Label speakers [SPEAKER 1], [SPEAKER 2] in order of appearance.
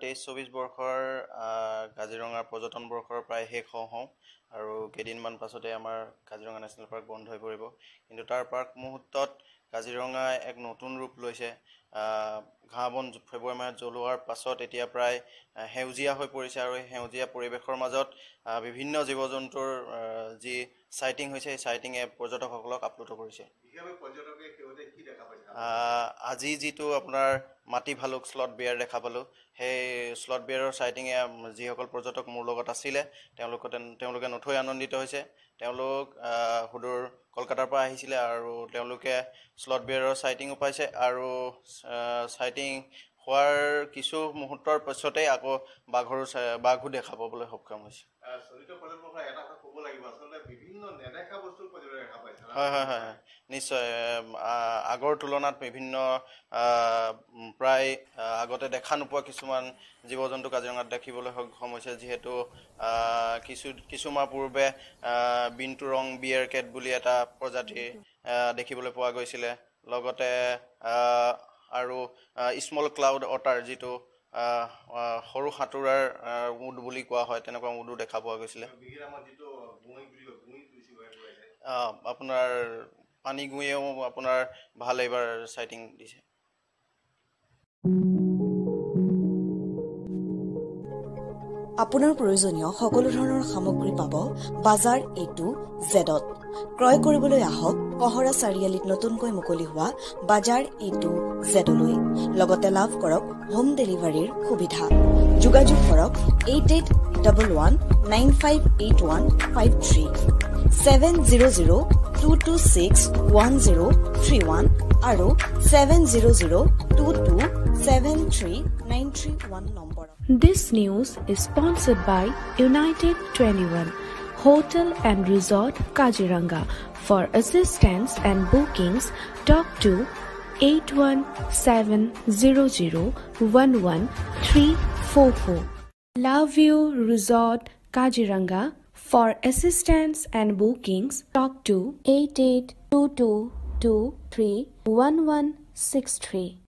[SPEAKER 1] 2023-24 বৰ্ষৰ কাজিৰঙা পৰ্যটন বৰ্ষৰ প্ৰায় শেষ হওঁ আৰু কেইদিনমান পাছতে আমাৰ কাজিৰঙা নেশ্যনেল পাৰ্ক বন্ধ হৈ পৰিব। কিন্তু তাৰ পাৰ্ক মুহূৰ্তত কাজিৰঙা এক নতুন ৰূপ লৈছে। ঘাঁহ বন ফেব্ৰুৱাৰী মাহত জ্বলোৱাৰ পাছত এতিয়া প্ৰায় সেউজীয়া হৈ পৰিছে আৰু এই সেউজীয়া পৰিৱেশৰ মাজত বিভিন্ন জীৱ জন্তুৰ যি চাইটিং হৈছে, এই চাইটিঙে পৰ্যটকসকলক আপ্লুত কৰিছে। আজি যিটো আপোনাৰ মাটি ভালুক স্লট বিয়াৰ দেখা পালোঁ, সেই স্লট বিয়াৰৰ চাইটিঙে যিসকল পৰ্যটক মোৰ লগত আছিলে তেওঁলোকে নথৈ আনন্দিত হৈছে। তেওঁলোক সুদূৰ কলকাতাৰ পৰা আহিছিলে আৰু তেওঁলোকে স্লট বিয়াৰৰ চাইটিঙো পাইছে আৰু চাইটিং হোৱাৰ কিছু মুহূৰ্তৰ পাছতেই আকৌ বাঘো দেখা পাবলৈ সক্ষম হৈছে। হয়, নিশ্চয়। আগৰ তুলনাত বিভিন্ন প্ৰায় আগতে দেখা নোপোৱা কিছুমান জীৱ জন্তু কাজিৰঙাত দেখিবলৈ সক্ষম হৈছে, যিহেতু কিছু মাহ পূৰ্বে বিন্তুৰং বিয়েৰ কেট বুলি এটা প্ৰজাতি দেখিবলৈ পোৱা গৈছিলে। লগতে আৰু স্মল ক্লাউড অটাৰ, যিটো সৰু সাঁতোৰাৰ উদ বুলি কোৱা হয়, তেনেকুৱা উদো দেখা পোৱা গৈছিলে। আপোনাৰ পানী গুঁয়েও আপোনাৰ ভাল এইবাৰ চাইটিং দিছে।
[SPEAKER 2] আপোনাৰ প্ৰয়োজনীয় সকলো ধৰণৰ সামগ্ৰী পাব বাজাৰ A2 Zত। ক্ৰয় কৰিবলৈ আহক কহৰা চাৰিআলিত নতুনকৈ মুকলি হোৱা বাজাৰ A2 Zলৈ। লগতে লাভ কৰক হোম ডেলিভাৰীৰ সুবিধা। যোগাযোগ কৰক 8811958153 70022610131 আৰু 70022739391 number.
[SPEAKER 3] This news is sponsored by United 21 Hotel and Resort Kaziranga. For assistance and bookings, talk to 8170011344. Love You Resort Kaziranga. For assistance and bookings, talk to 8822231163.